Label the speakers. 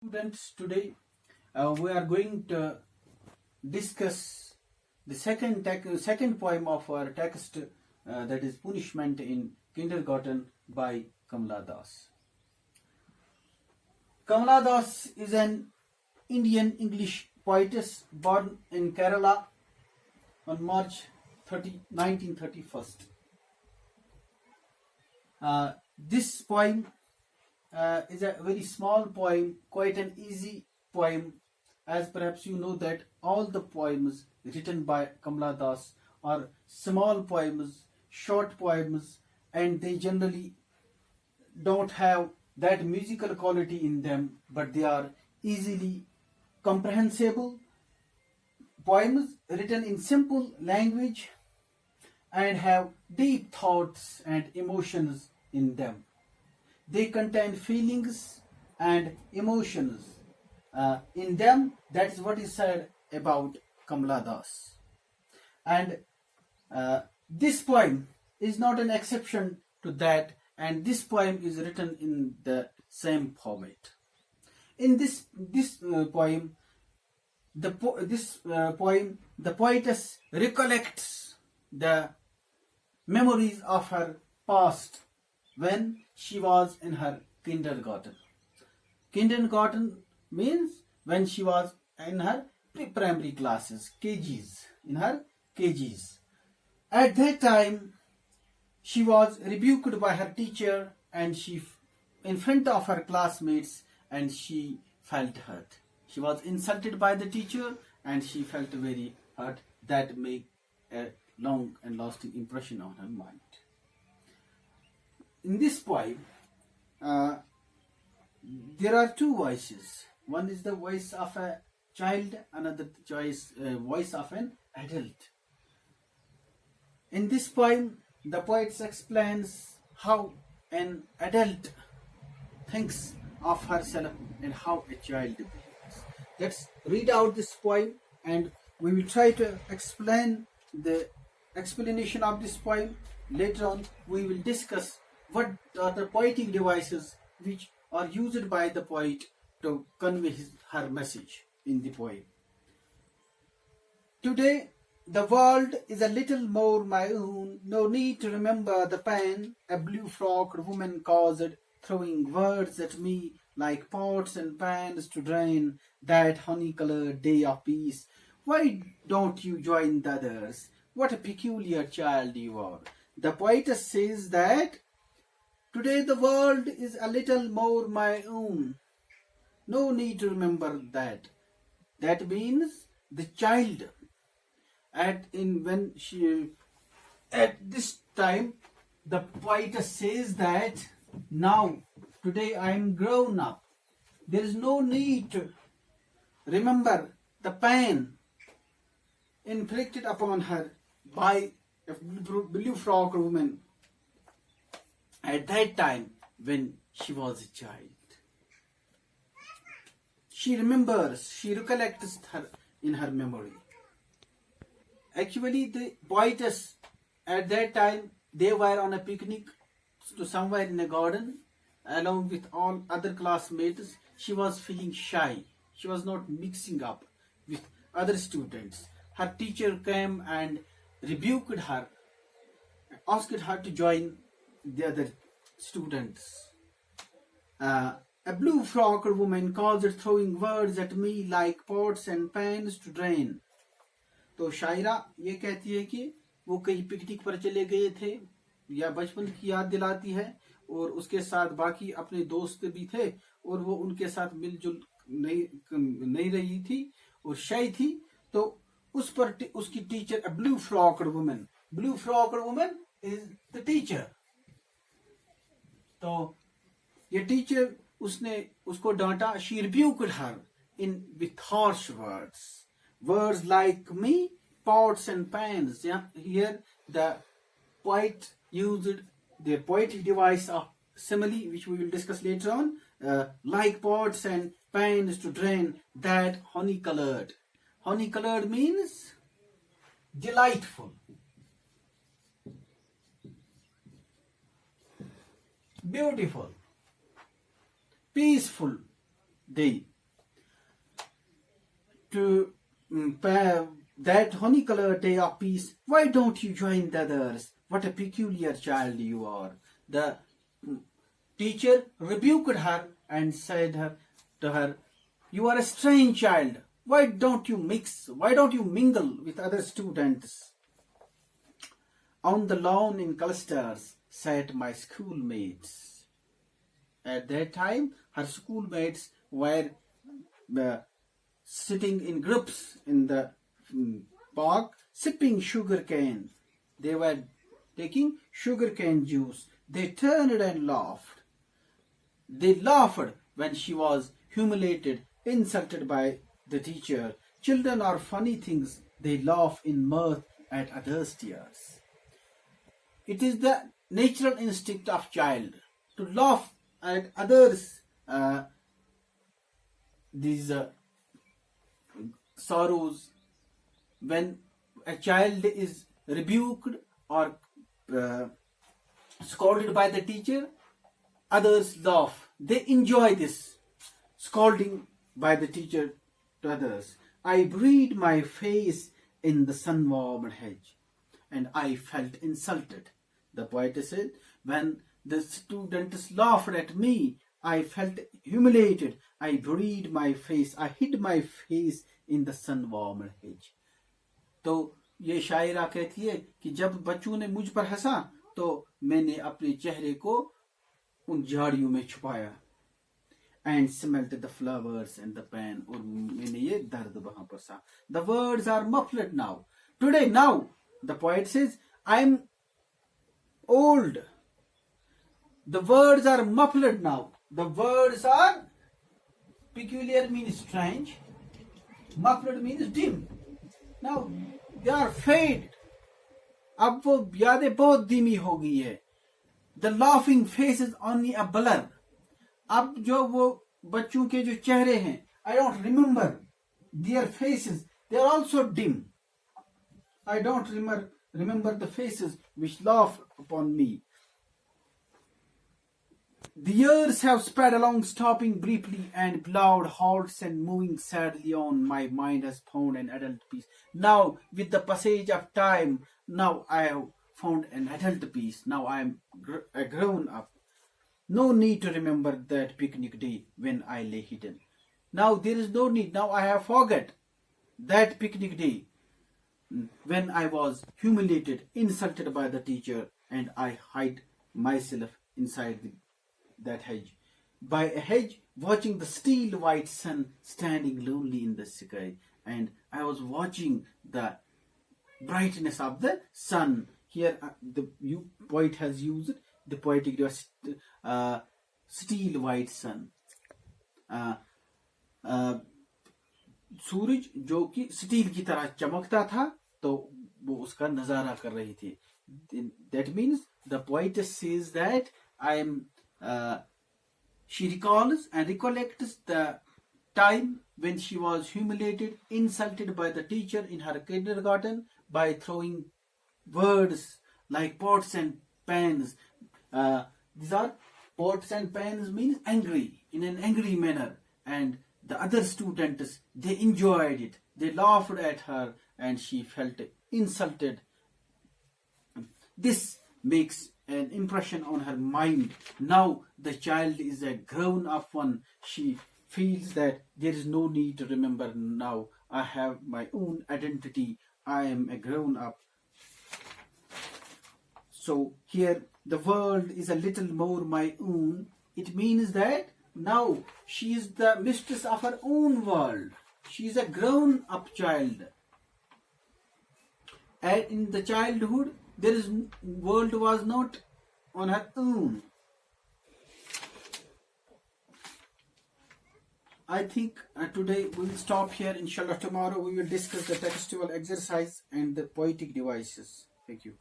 Speaker 1: Students, today we are going to discuss the second poem of our text, that is Punishment in Kindergarten by Kamala Das. Kamala Das is an Indian English poetess born in Kerala on March 1931. This poem is a very small poem, quite an easy poem, as perhaps you know that all the poems written by Kamala Das are small poems, short poems, and they generally don't have that musical quality in them, but they are easily comprehensible poems written in simple language and have deep thoughts and emotions in them. They contain feelings and emotions in them. That's what is said about Kamala Das. And this poem is not an exception to that, and this poem is written in the same format. In this poem, the poetess recollects the memories of her past when she was in her kindergarten. Kindergarten means when she was in her pre-primary classes, KGs, in her KGs. At that time, she was rebuked by her teacher and she in front of her classmates, and she felt hurt. She was insulted by the teacher and she felt very hurt. That made a long and lasting impression on her mind. In this poem, there are two voices. One is the voice of a child, another voice of an adult. In this poem, the poet explains how an adult thinks of herself and how a child behaves. Let's read out this poem and we will try to explain the explanation of this poem. Later on, we will discuss what are the poetic devices which are used by the poet to convey her message in the poem. Today, the world is a little more my own. No need to remember the pain a blue-frocked woman caused, throwing words at me like pots and pans to drain that honey-colored day of peace. Why don't you join the others? What a peculiar child you are. The poetess says that today the world is a little more my own. No need to remember that. That means the child at this time the poetess says that now today I am grown up. There is no need to remember the pain inflicted upon her by a blue-frocked woman at that time when she was a child. She remembers, she recollects her in her memory. Actually, the poetess at that time, they were on a picnic to somewhere in a garden along with all other classmates. She was feeling shy. She was not mixing up with other students. Her teacher came and rebuked her, asked her to join the other students. A blue-frocked woman caused throwing words at me like pots and pans to drain. तो शायरा ये कहती है कि वो कहीं picnic पर चले गए थे या बचपन की याद दिलाती है, और उसके साथ बाकी अपने दोस्त भी थे और वो उनके साथ मिलजुल नहीं रही थी और शाय थी. तो उस पर उसकी teacher, a blue-frocked woman is the teacher. तो ये टीचर उसने उसको डांटा. She rebuked her with harsh words like me, pots and pans. Yeah, here the poet used the poetic device of simile, which we will discuss later on, like pots and pans to drain that honey-colored. Honey-colored means delightful, beautiful, peaceful day to that honey-colored day of peace, why don't you join the others? What a peculiar child you are. The teacher rebuked her and said to her, you are a strange child. Why don't you mix? Why don't you mingle with other students? On the lawn in clusters sat my schoolmates. At that time, her schoolmates were sitting in groups in the park, sipping sugar cane. They were taking sugar cane juice. They turned and laughed. They laughed when she was humiliated, insulted by the teacher. Children are funny things. They laugh in mirth at others' tears. It is the natural instinct of child to laugh at others' these sorrows. When a child is rebuked or scolded by the teacher, others laugh. They enjoy this scolding by the teacher to others. I buried my face in the sun-warmed hedge and I felt insulted. The poet said, when the students laughed at me, I felt humiliated. I buried my face. I hid my face in the sun-warmed hedge. तो ये शायरा कहती है कि जब बच्चों ने मुझ पर हंसा तो मैंने अपने चेहरे को उन झाड़ियों में छुपाया. And smelt the flowers and the pen. और मैंने ये दर्द वहां पर सा. The words are muffled now. Today, now, the poet says, I'm old. The words are muffled now. The words are peculiar means strange. Muffled means dim. Now they are faded. अब वो यादें बहुत धीमी हो गई है. The laughing face is only a blur. अब जो वो बच्चों के जो चेहरे हैं, I don't remember their faces. They are also dim. I don't remember the faces which laugh upon me. The years have sped along, stopping briefly, and loud halts and moving sadly on. My mind has found an adult peace. Now, with the passage of time, now I have found an adult peace. Now I am a grown up. No need to remember that picnic day when I lay hidden. Now there is no need. Now I have forgot that picnic day when I was humiliated, insulted by the teacher, and I hide myself inside that hedge. By a hedge, watching the steel white sun standing lonely in the sky, and I was watching the brightness of the sun. Here the poet has used the poetic device, steel white sun. सूरज जो कि steel की तरह चमकता था, तो वो उसका नजारा कर रही थी. That means the poetess says that she recalls and recollects the time when she was humiliated, insulted by the teacher in her kindergarten by throwing words like pots and pans. These are pots and pans means angry, in an angry manner, and the other students, they enjoyed it. They laughed at her and she felt insulted. This makes an impression on her mind. Now the child is a grown-up one. She feels that there is no need to remember now. I have my own identity. I am a grown-up. So here the world is a little more my own. It means that now she is the mistress of her own world. She is a grown-up child. And in the childhood, world was not on her own. I think today we will stop here. Inshallah, tomorrow we will discuss the textual exercise and the poetic devices. Thank you.